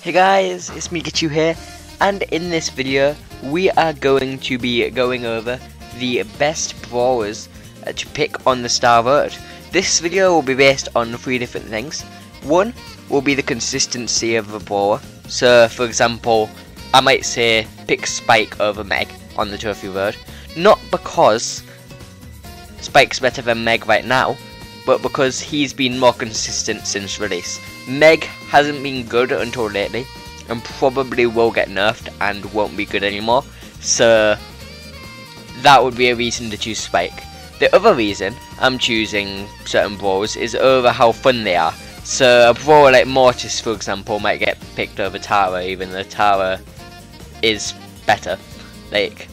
Hey guys, it's Mikachu here, and in this video we are going to be going over the best brawlers to pick on the Starr Road. This video will be based on 3 different things. One will be the consistency of a brawler. So for example, I might say pick Spike over Meg on the Trophy Road. Not because Spike's better than Meg right now, but because he's been more consistent since release. Meg hasn't been good until lately, and probably will get nerfed and won't be good anymore, so that would be a reason to choose Spike. The other reason I'm choosing certain brawlers is over how fun they are. So a brawler like Mortis, for example, might get picked over Tara, even though Tara is better. Like,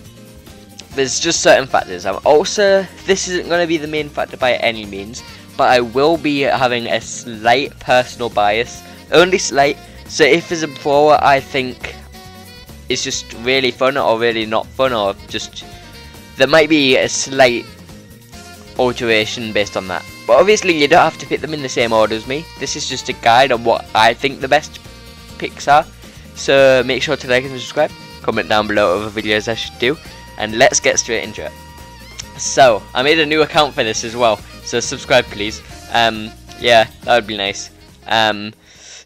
there's just certain factors. This isn't going to be the main factor by any means, but I will be having a slight personal bias, only slight. So if there's a brawler I think is just really fun or really not fun, or just there might be a slight alteration based on that. But obviously you don't have to pick them in the same order as me. This is just a guide on what I think the best picks are. So make sure to like and subscribe, comment down below other videos I should do, and let's get straight into it. So I made a new account for this as well, so subscribe please. Yeah, that would be nice.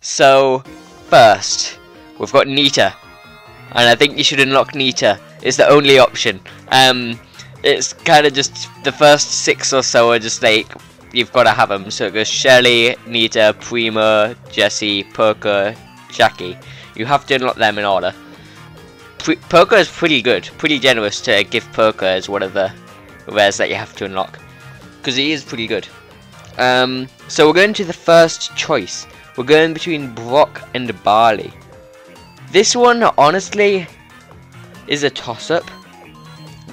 So first we've got Nita, and I think you should unlock Nita. It's the only option. It's kind of just the first 6 or so are just like you've got to have them. So it goes Shelly, Nita, Primo, Jessie, Poker, Jackie. You have to unlock them in order. Poker is pretty good, pretty generous to give Poker as one of the rares that you have to unlock, because he is pretty good. So we're going to the first choice. We're going between Brock and Barley. This one honestly is a toss-up.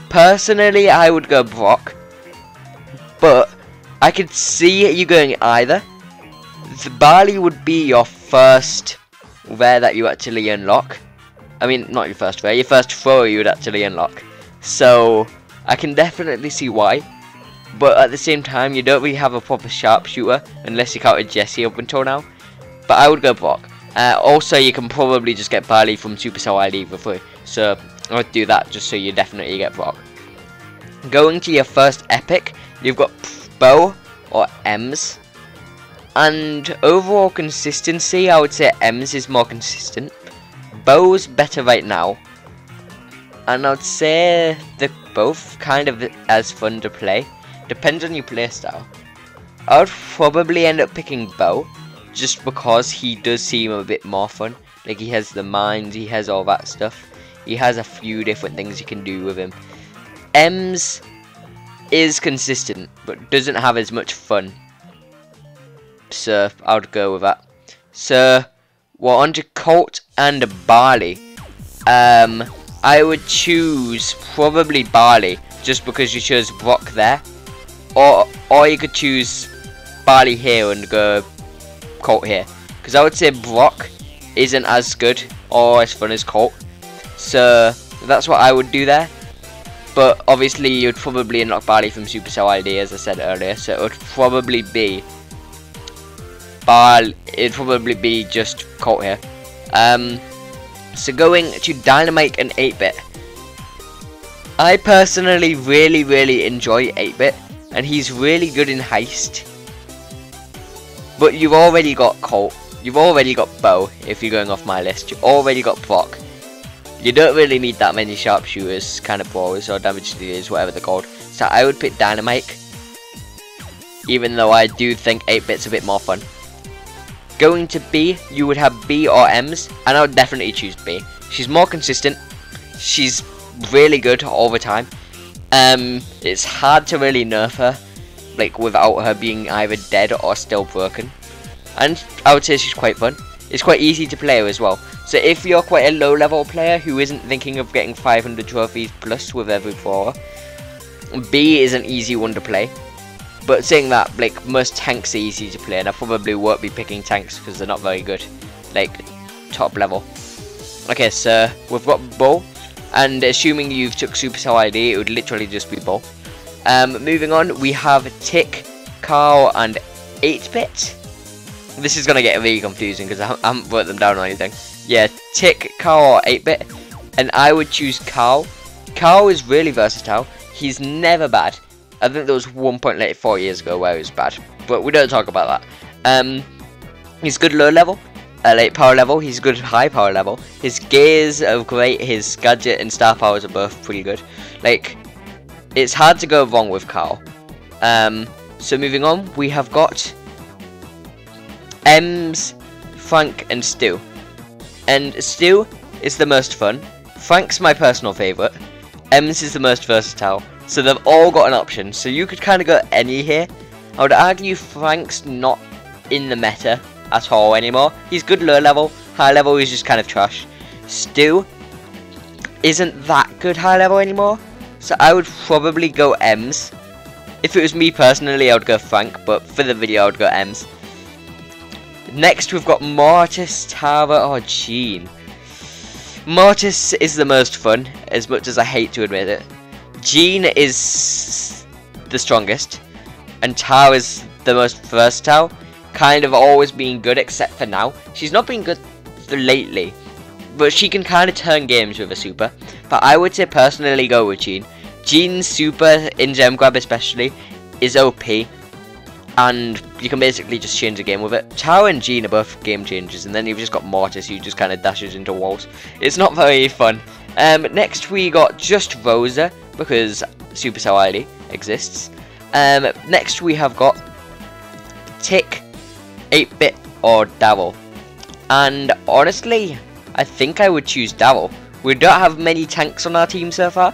Personally I would go Brock, but I could see you going either. The Barley would be your first rare that you actually unlock. I mean, not your first rare, your first thrower you would actually unlock. So I can definitely see why, but at the same time you don't really have a proper sharpshooter unless you counted Jessie up until now. But I would go Brock. Also you can probably just get Barley from Supercell ID for free, so I would do that just so you definitely get Brock. Going to your first epic, you've got Bo or Ems, and overall consistency I would say Ems is more consistent. Bo's better right now, and I'd say they're both kind of as fun to play. Depends on your playstyle. I would probably end up picking Bo, just because he does seem a bit more fun. Like, he has the mines, he has all that stuff. He has a few different things you can do with him. Ems is consistent, but doesn't have as much fun. So I would go with that. So we're on to Colt and Barley. I would choose probably Barley, just because you chose Brock there. Or you could choose Barley here and go Colt here. Because I would say Brock isn't as good or as fun as Colt. So that's what I would do there. But obviously you'd probably unlock Barley from Supercell ID, as I said earlier. So it would probably be it'd probably be just Colt here. So going to Dynamite and 8-Bit. I personally really enjoy 8-Bit, and he's really good in Heist. But you've already got Colt, you've already got Bo, if you're going off my list, you've already got Brock. You don't really need that many sharpshooters, kind of brawlers, or damage dealers, whatever they're called. So I would pick Dynamite, even though I do think 8-Bit's a bit more fun. Going to B, you would have B or Ems, and I would definitely choose B. She's more consistent, she's really good all the time. It's hard to really nerf her, like, without her being either dead or still broken. And I would say she's quite fun. It's quite easy to play her as well. So if you're quite a low level player who isn't thinking of getting 500 trophies plus with every brawler, B is an easy one to play. But saying that, like, most tanks are easy to play, and I probably won't be picking tanks because they're not very good, like, top level. Okay, so we've got Bull, and assuming you've took Supercell ID, it would literally just be Bull. Moving on, we have Tick, Carl, and 8-Bit. This is gonna get really confusing because I haven't put them down or anything. Yeah, Tick, Carl, or 8-bit, and I would choose Carl. Carl is really versatile. He's never bad. I think there was one point like 4 years ago where he was bad, but we don't talk about that. He's good low level, late power level. He's good high power level. His gears are great. His gadget and star powers are both pretty good. Like, it's hard to go wrong with Carl. So moving on, we have got Ems, Frank, and Stu. And Stu is the most fun. Frank's my personal favourite. Ems is the most versatile. So they've all got an option. So you could kind of go any here. I would argue Frank's not in the meta at all anymore. He's good low level. High level he's just kind of trash. Stu isn't that good high level anymore. So I would probably go Ems. If it was me personally, I would go Frank, but for the video, I would go Ems. Next, we've got Mortis, Tara, or Jean. Mortis is the most fun, as much as I hate to admit it. Jean is the strongest, and Tara's the most versatile. Kind of always being good, except for now. She's not been good lately, but she can kind of turn games with a super. But I would say personally go with Jean. Jean's super, in Gem Grab especially, is OP, and you can basically just change the game with it. Tara and Jean are both game changers, and then you've just got Mortis who just kind of dashes into walls. It's not very fun. Next we got just Rosa, because Supercell Eiley exists. Next we have got Tick, 8-bit, or Daryl. And honestly, I think I would choose Daryl. We don't have many tanks on our team so far,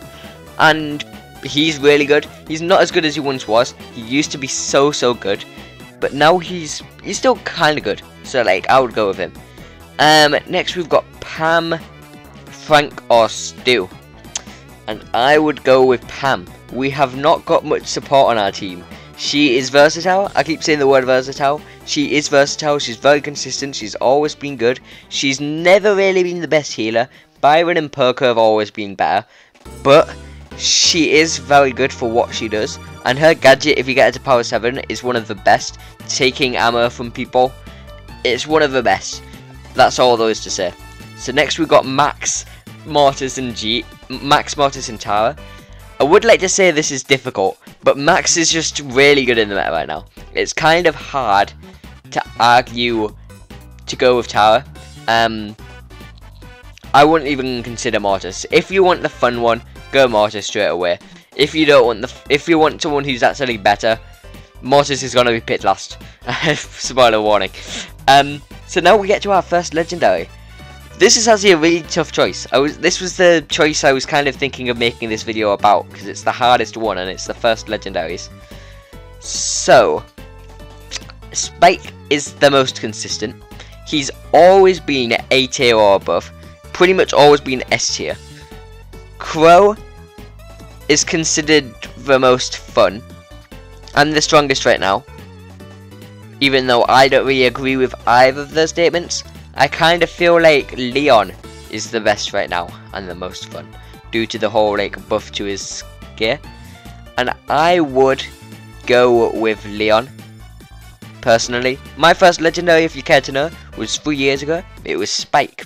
and he's really good. He's not as good as he once was. He used to be so good, but now he's still kind of good. So like, I would go with him. Next we've got Pam, Frank, or Stu, and I would go with Pam. We have not got much support on our team. She is versatile. I keep saying the word versatile. She is versatile. She's very consistent. She's always been good. She's never really been the best healer. Byron and Poker have always been better, but she is very good for what she does, and her gadget, if you get her to power 7, is one of the best. Taking ammo from people, it's one of the best. That's all there is to say. So next we've got Max, Mortis, and Tara. I would like to say this is difficult, but Max is just really good in the meta right now. It's kind of hard to argue to go with Tara. I wouldn't even consider Mortis. If you want the fun one, go Mortis straight away. If you don't want if you want someone who's actually better, Mortis is gonna be picked last. Spoiler warning. So now we get to our first legendary. This is actually a really tough choice. This was the choice I was kind of thinking of making this video about, because it's the hardest one and it's the first legendaries. So Spike is the most consistent. He's always been A tier or above. Pretty much always been S tier. Crow is considered the most fun and the strongest right now. Even though I don't really agree with either of those statements, I kind of feel like Leon is the best right now and the most fun, due to the whole like buff to his gear. And I would go with Leon personally. My first legendary, if you care to know, was 3 years ago. It was Spike.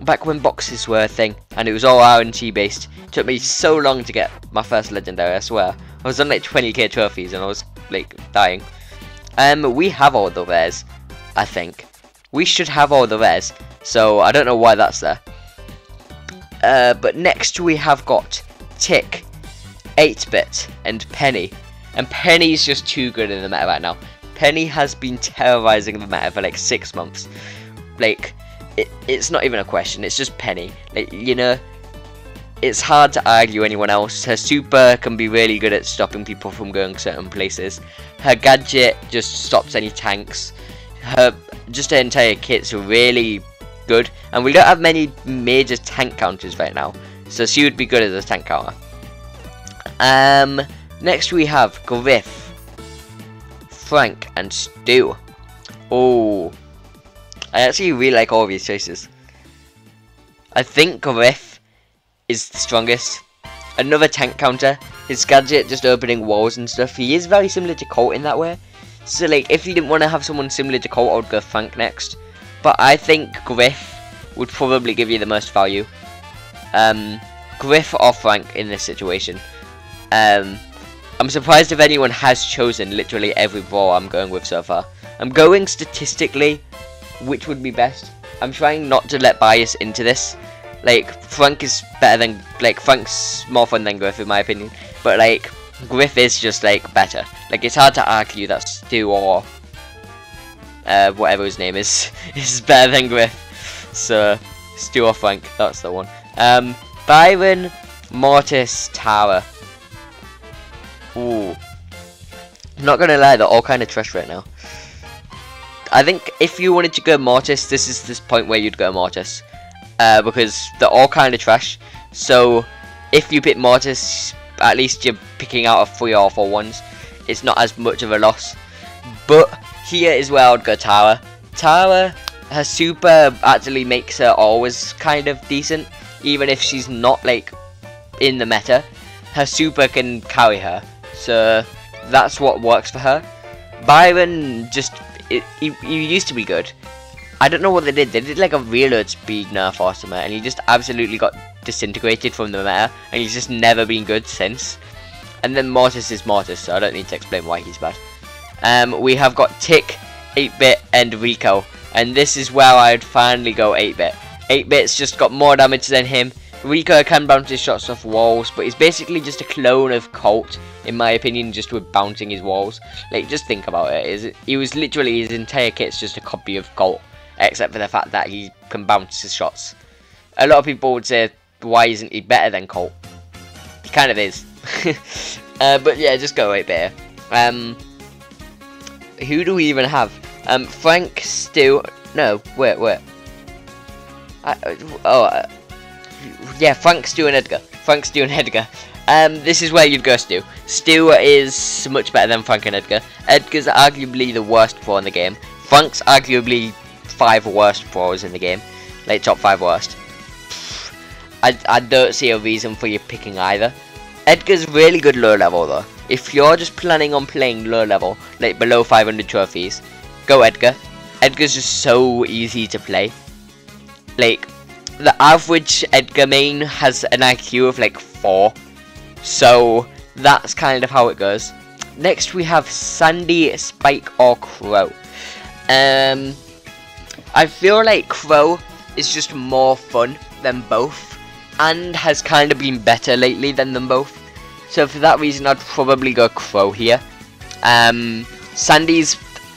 Back when boxes were a thing, and it was all RNG based. It took me so long to get my first legendary, I swear. I was on like 20k trophies and I was like dying. We have all the rares, I think. We should have all the rares, so I don't know why that's there. But next we have got Tick, 8-bit, and Penny. And Penny's just too good in the meta right now. Penny has been terrorizing the meta for like 6 months. Like, it's not even a question, it's just Penny. Like, you know, it's hard to argue anyone else. Her super can be really good at stopping people from going certain places. Her gadget just stops any tanks. Her entire kit's really good. And we don't have many major tank counters right now, so she would be good as a tank counter. Next we have Griff, Frank, and Stu. Oh, I actually really like all of these choices. I think Griff is the strongest. Another tank counter. His gadget just opening walls and stuff. He is very similar to Colt in that way. So like, if you didn't want to have someone similar to Colt, I would go Frank next. But I think Griff would probably give you the most value. Griff or Frank in this situation. I'm surprised if anyone has chosen literally every brawler I'm going with so far. I'm going statistically, which would be best. I'm trying not to let bias into this. Like, Frank is better than, like, Frank's more fun than Griff in my opinion. But like, Griff is just like better. Like, it's hard to argue that Stu or whatever his name is better than Griff. So Stu or Frank, that's the one. Byron, Mortis, Tara. Ooh. I'm not gonna lie, they're all kind of trash right now. I think if you wanted to go Mortis, this is this point where you'd go Mortis. Because they're all kind of trash. So if you pick Mortis, at least you're picking out of 3 or 4 ones. It's not as much of a loss. But here is where I would go Tara. Tara, her super actually makes her always kind of decent. Even if she's not like in the meta, her super can carry her. So that's what works for her. Byron just, he used to be good. I don't know what they did. They did like a reload speed nerf or something, and he just absolutely got disintegrated from the meta, and he's just never been good since. And then Mortis is Mortis, so I don't need to explain why he's bad. We have got Tick, 8-bit, and Rico, and this is where I'd finally go 8-bit. 8-bit's just got more damage than him. Rico can bounce his shots off walls, but he's basically just a clone of Colt, in my opinion, just with bouncing his walls. Like, just think about it. He was literally, his entire kit's just a copy of Colt, except for the fact that he can bounce his shots. A lot of people would say, why isn't he better than Colt? He kind of is. But yeah, just go 8-bit. Who do we even have? Frank, Stu. No, wait. Yeah, Frank, Stu, and Edgar. Frank, Stu, and Edgar. This is where you'd go Stu. Stu is much better than Frank and Edgar. Edgar's arguably the worst pro in the game. Frank's arguably 5 worst pros in the game. Like, top 5 worst. I don't see a reason for you picking either. Edgar's really good low level though. If you're just planning on playing low level, like below 500 trophies, go Edgar. Edgar's just so easy to play. Like, the average Edgar main has an IQ of like 4. So that's kind of how it goes. Next we have Sandy, Spike, or Crow. I feel like Crow is just more fun than both, and has kind of been better lately than them both. So for that reason, I'd probably go Crow here. Sandy's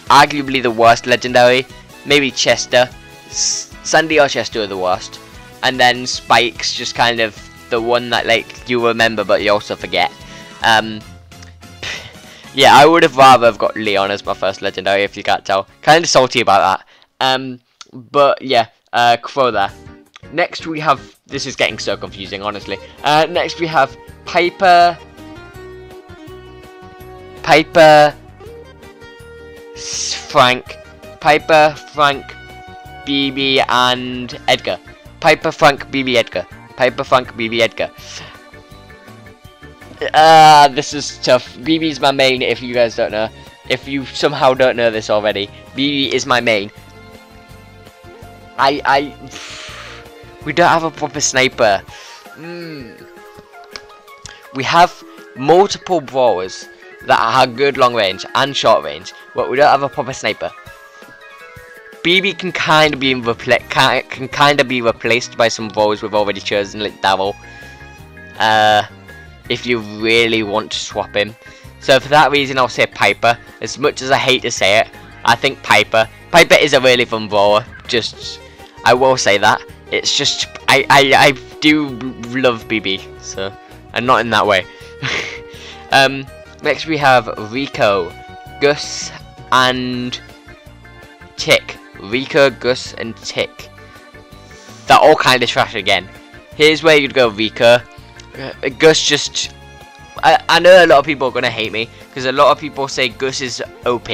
arguably the worst legendary. Maybe Chester. Sandy or Chester are the worst. And then Spike's just kind of the one that like you remember but you also forget. Yeah, I would have rather have got Leon as my first legendary, if you can't tell. Kind of salty about that. But yeah, Crow there. Next we have, this is getting so confusing honestly. Next we have Piper, Frank, BB, and Edgar. Piper, Frank, BB, Edgar. Piper, Frank, BB, Edgar. This is tough. BB's my main, if you guys don't know. If you somehow don't know this already, BB is my main. We don't have a proper sniper. We have multiple brawlers that are good long range and short range, but we don't have a proper sniper. BB can kind of be replaced by some brawlers we've already chosen, like Daryl. If you really want to swap him. So for that reason, I'll say Piper. As much as I hate to say it, I think Piper. Piper is a really fun brawler. Just, I will say that. It's just, I do love BB, so, and not in that way. Next we have Rico, Gus, and Tick. Rico, Gus, and Tick. They're all kind of trash again. Here's where you'd go Rico. Gus just, I know a lot of people are gonna hate me because a lot of people say Gus is OP.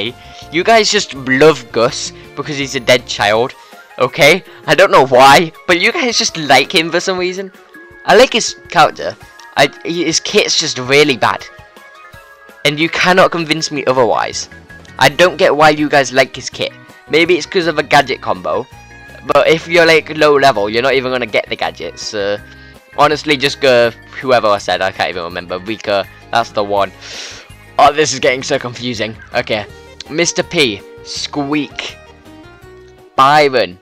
You guys just love Gus because he's a dead child. Okay, I don't know why, but you guys just like him for some reason. I like his character. His kit's just really bad, and you cannot convince me otherwise. I don't get why you guys like his kit. Maybe it's because of a gadget combo. But if you're like low level, you're not even going to get the gadgets. Honestly, just go whoever I said. I can't even remember. Rika, that's the one. Oh, this is getting so confusing. Okay. Mr. P, Squeak, Byron,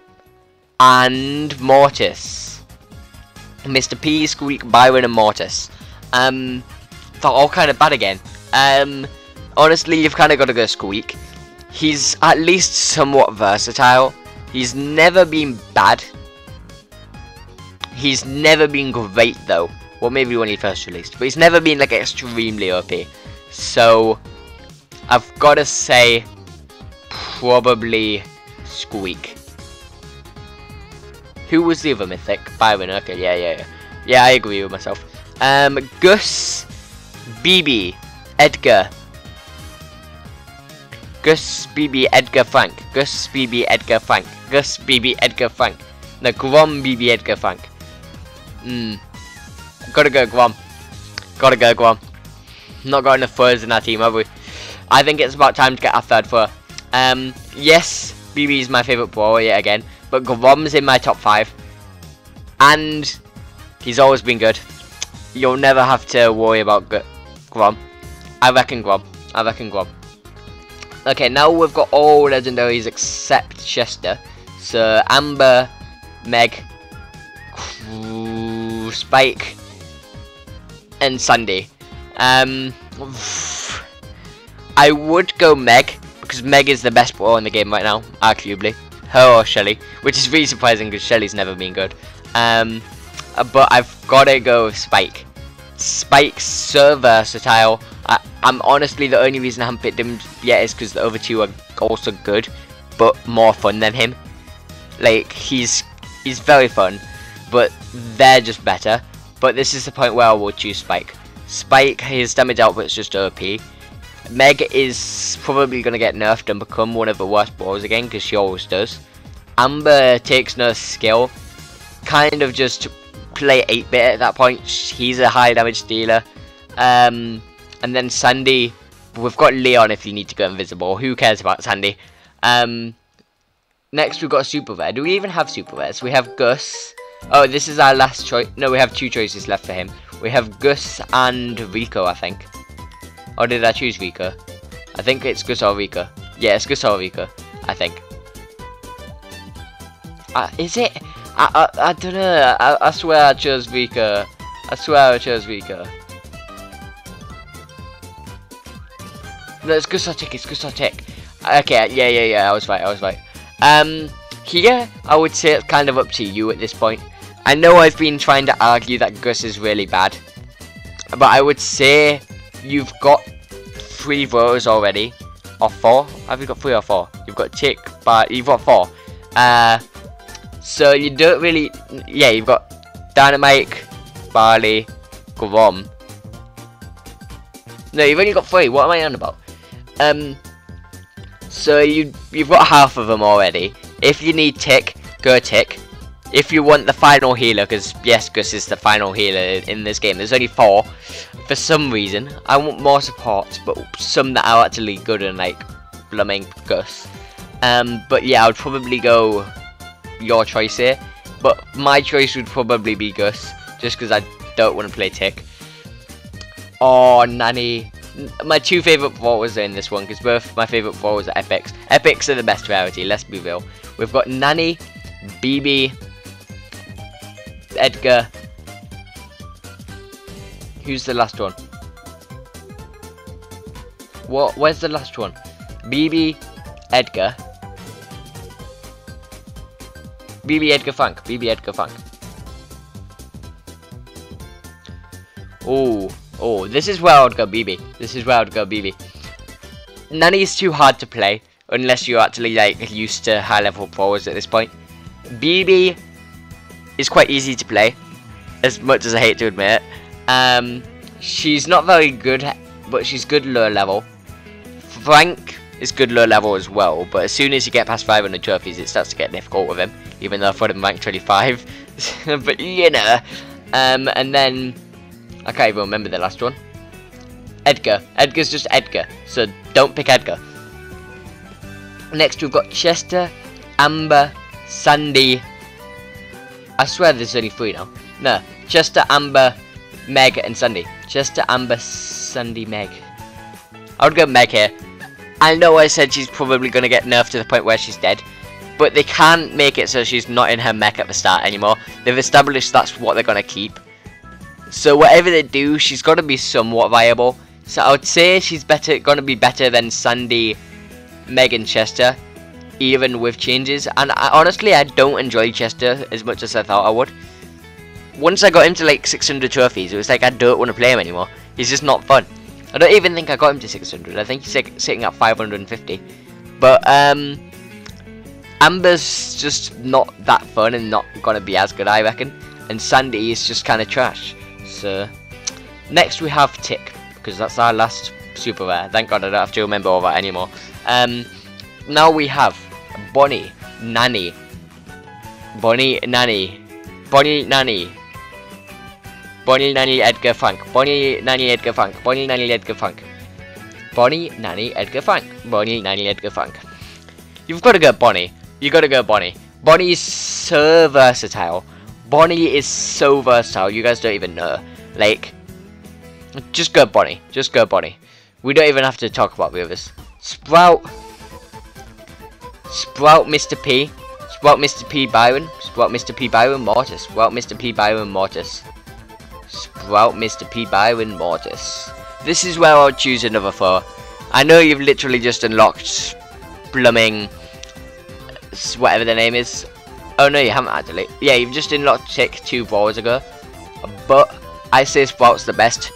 and Mortis. Mr. P, Squeak, Byron, and Mortis. They're all kind of bad again. Honestly, you've kind of got to go Squeak. He's at least somewhat versatile. He's never been bad. He's never been great though. Well, maybe when he first released, but he's never been like extremely OP. So I've got to say probably Squeak. Who was the other mythic? Byron. Okay, yeah, I agree with myself. Gus, BB, Edgar. Gus, BB, Edgar, Frank. Gus, BB, Edgar, Frank. Gus, BB, Edgar, Frank. No, Grom, BB, Edgar, Frank. Gotta go Grom. Gotta go Grom. Not got enough throws in our team, have we? I think it's about time to get our third thrower. Yes, BB is my favourite brawler yet again, but Grom's in my top 5. And he's always been good. You'll never have to worry about Grom. I reckon Grom. Okay, now we've got all legendaries except Chester. So Amber, Meg, Spike, and Sandy. I would go Meg, because Meg is the best brawler in the game right now, arguably. Her or Shelly, which is really surprising because Shelly's never been good. But I've got to go with Spike. Spike's so versatile. I'm honestly, the only reason I haven't picked him yet is because the other two are also good, but more fun than him. Like, he's very fun, but they're just better. But this is the point where I will choose Spike. Spike, his damage output is just OP. Meg is probably going to get nerfed and become one of the worst brawlers again, because she always does. Amber takes no skill. Kind of just play 8-bit at that point. He's a high damage dealer. And then Sandy, we've got Leon if you need to go invisible. Who cares about Sandy? Next we've got a super rare. Do we even have super rares? We have Gus. Oh, this is our last choice. No, we have 2 choices left for him. We have Gus and Rico, I think. Or did I choose Rico? I think it's Gus or Rico. Yeah, it's Gus or Rico, I think. Is it? I don't know. I swear I chose Rico. I swear I chose Rico. No, it's Gus or Tick. It's Gus or Tick. Okay, yeah. I was right. Here, I would say it's kind of up to you at this point. I know I've been trying to argue that Gus is really bad, but I would say you've got 3 votes already, or 4. Have you got 3 or 4? You've got Tick, but you've got 4. So you don't really, yeah. You've got Dynamite, Barley, Grom. No, you've only got 3. What am I on about? So you've got half of them already. If you need Tick, go Tick. If you want the final healer, because yes, Gus is the final healer in this game. There's only 4. For some reason, I want more supports, but some that are actually good and like blooming Gus. But yeah, I would probably go your choice here. But my choice would probably be Gus, just because I don't want to play Tick. Oh, Nanny. My 2 favourite brawlers are in this one, because both my favourite brawlers are epics. Epics are the best rarity, let's be real. We've got Nanny, BB, Edgar. Who's the last one? What? Where's the last one? BB, Edgar. BB, Edgar, Frank. BB, Edgar, Frank. Oh, this is where I would go BB. Nanny is too hard to play unless you're actually like used to high level brawlers at this point. BB is quite easy to play, as much as I hate to admit it. She's not very good, but she's good low level. Frank is good low level as well, but as soon as you get past 500 trophies, it starts to get difficult with him, even though I've put him rank 25. But you know, and then I can't even remember the last one. Edgar. Edgar's just Edgar, so don't pick Edgar. Next we've got Chester, Amber, Sandy. I swear there's only 3 now. No, Chester, Amber, Meg, and Sandy. Chester, Amber, Sandy, Meg. I would go Meg here. I know I said she's probably going to get nerfed to the point where she's dead, but they can't make it so she's not in her mech at the start anymore. They've established that's what they're going to keep. So whatever they do, she's got to be somewhat viable. So I would say she's going to be better than Sandy, Meg, and Chester, even with changes. And honestly, I don't enjoy Chester as much as I thought I would. Once I got him to like 600 trophies, it was like I don't want to play him anymore. He's just not fun. I don't even think I got him to 600. I think he's sitting at 550. But Amber's just not that fun and not gonna be as good, I reckon. And Sandy is just kind of trash. So next we have Tick, because that's our last super rare. Thank God I don't have to remember all that anymore. Now we have Bonnie, Nanny, Bonnie, Nanny, Bonnie, Nanny, Bonnie, Nanny, Edgar, Frank, Bonnie, Nanny, Edgar, Frank, Bonnie, Nanny, Edgar, Frank, Bonnie, Nanny, Edgar, Frank, Bonnie, Nanny, Edgar, Frank. You've got to go Bonnie. You got to go Bonnie. Bonnie is so versatile. Bonnie is so versatile. You guys don't even know. Like, just go Bonnie. Just go Bonnie. We don't even have to talk about the others. Sprout, Mr. P, Sprout, Mr. P, Byron, Sprout, Mr. P, Byron, Mortis, Sprout, Mr. P, Byron, Mortis, Sprout, Mr. P, Byron, Mortis. This is where I'll choose another 4. I know you've literally just unlocked blooming whatever the name is. Oh no, you haven't actually. Yeah, you've just unlocked Tick 2 hours ago. But I say Sprout's the best.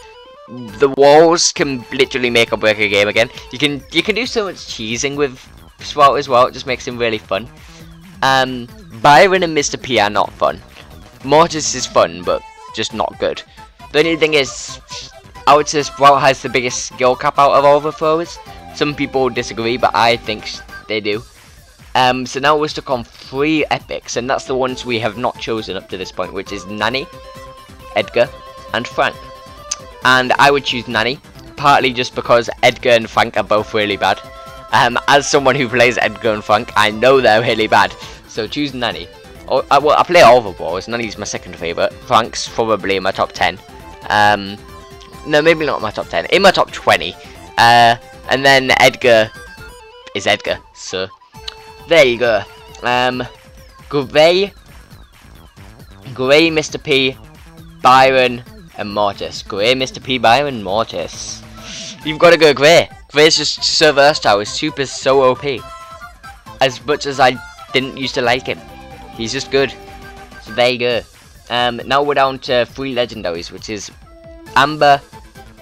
The walls can literally make or break a game again. You can do so much cheesing with Sprout as well. It just makes him really fun. Byron and Mr. P are not fun. Mortis is fun, but just not good. The only thing is, I would say Sprout has the biggest skill cap out of all the throwers. Some people disagree, but I think they do. So now we're stuck on 3 epics, and that's the ones we have not chosen up to this point, which is Nanny, Edgar, and Frank. And I would choose Nanny, partly just because Edgar and Frank are both really bad. As someone who plays Edgar and Frank, I know they're really bad, so choose Nanny. Well, I play all the brawlers. Nanny's my second favourite. Frank's probably in my top 10. No, maybe not my top 10. In my top 20. And then Edgar is Edgar, so there you go. Gray, Mr. P, Byron, and Mortis. Gray, Mr. P, Byron, Mortis. You've got to go Gray. Gray's just so versatile. His super's so OP. As much as I didn't used to like him, he's just good. So there you go. Now we're down to 3 legendaries, which is Amber,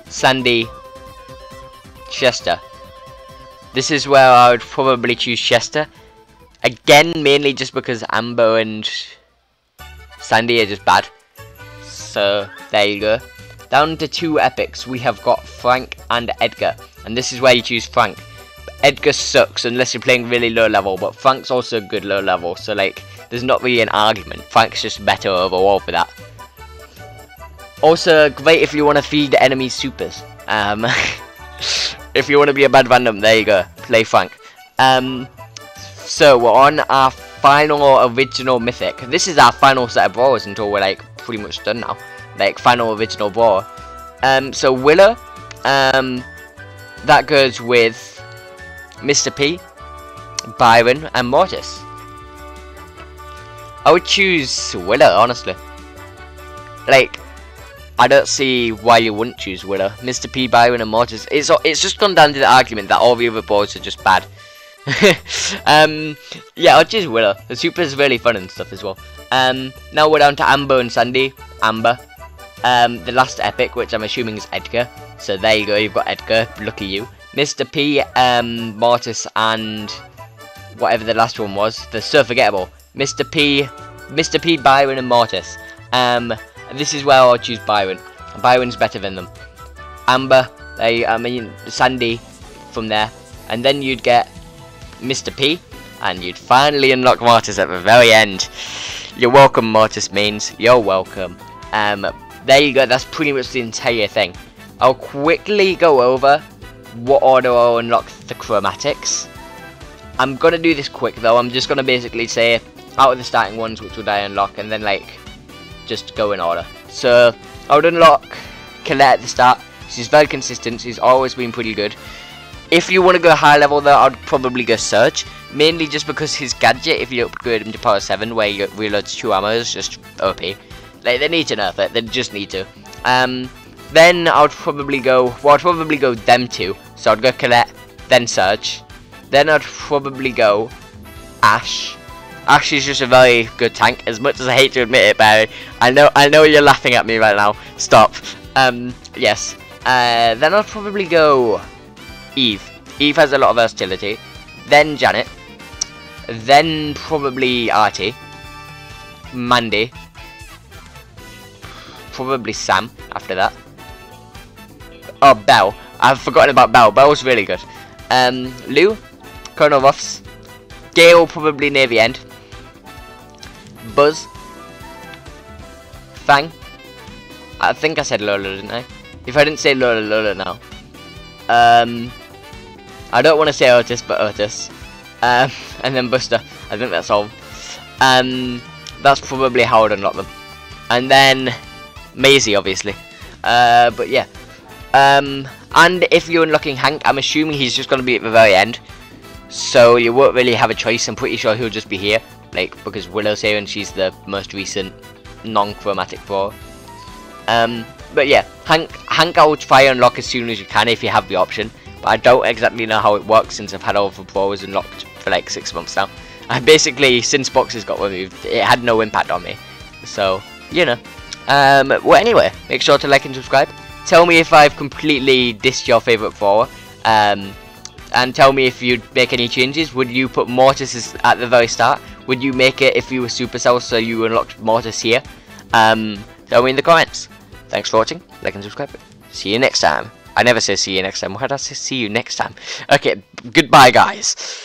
Sandy, Chester. This is where I would probably choose Chester. Again, mainly just because Amber and Sandy are just bad. So, there you go. Down to 2 epics, we have got Frank and Edgar. And this is where you choose Frank. Edgar sucks unless you're playing really low level, but Frank's also good low level. So, like, there's not really an argument. Frank's just better overall for that. Also, great if you want to feed enemies supers. If you want to be a bad random, there you go. Play Frank. So we're on our final original mythic. This is our final set of brawlers until we're like pretty much done now. Like final original brawler. So Willow, that goes with Mr. P, Byron, and Mortis. I would choose Willow, honestly. Like, I don't see why you wouldn't choose Willow. Mr. P, Byron, and Mortis. It's just gone down to the argument that all the other brawlers are just bad. Yeah, I'll choose Willow. The super is really fun and stuff as well. Now we're down to Amber and Sandy. Amber. The last epic, which I'm assuming is Edgar. So there you go, you've got Edgar. Lucky you. Mr. P, Mortis, and whatever the last one was. They're so forgettable. Mr. P, Byron, and Mortis. This is where I'll choose Byron. Byron's better than them. Amber, Sandy from there. And then you'd get Mr. P, and you'd finally unlock Mortis at the very end. You're welcome, Mortis mains. You're welcome. There you go. That's pretty much the entire thing. I'll quickly go over what order I'll unlock the chromatics. I'm gonna do this quick though. I'm just gonna basically say out of the starting ones which would I unlock, and then like just go in order. So I would unlock Colette at the start. She's very consistent. She's always been pretty good. If you want to go high level though, I'd probably go Surge, mainly just because his gadget, if you upgrade him to power 7 where he reloads 2 ammo, is just OP. Like, they need to nerf it. They just need to. Then I'd probably go them two. So I'd go Colette, then Surge. Then I'd probably go Ash. Ash is just a very good tank, as much as I hate to admit it, Barry. I know you're laughing at me right now. Stop. Yes. Then I'd probably go Eve. Eve has a lot of versatility. Then Janet. Then probably Artie. Mandy. Probably Sam after that. Oh, Belle. I've forgotten about Belle. Belle's really good. Lou. Colonel Ruffs. Gale probably near the end. Buzz. Fang. I think I said Lola, didn't I? If I didn't say Lola, Lola now. I don't want to say Otis, but Otis. And then Buster. I think that's all. That's probably how I'd unlock them. And then Maisie, obviously. But yeah. And if you're unlocking Hank, I'm assuming he's just going to be at the very end. So you won't really have a choice. I'm pretty sure he'll just be here. Like, because Willow's here and she's the most recent non-chromatic brawler. But yeah, Hank I would try and unlock as soon as you can if you have the option. But I don't exactly know how it works since I've had all the brawlers unlocked for like 6 months now. And basically, since boxes got removed, it had no impact on me. So, you know. Well, anyway, make sure to like and subscribe. Tell me if I've completely dissed your favourite brawler. And tell me if you'd make any changes. Would you put Mortis at the very start? Would you make it if you were Supercell so you unlocked Mortis here? Tell me in the comments. Thanks for watching. Like and subscribe. See you next time. I never say see you next time. Why did I say see you next time? Okay, goodbye guys.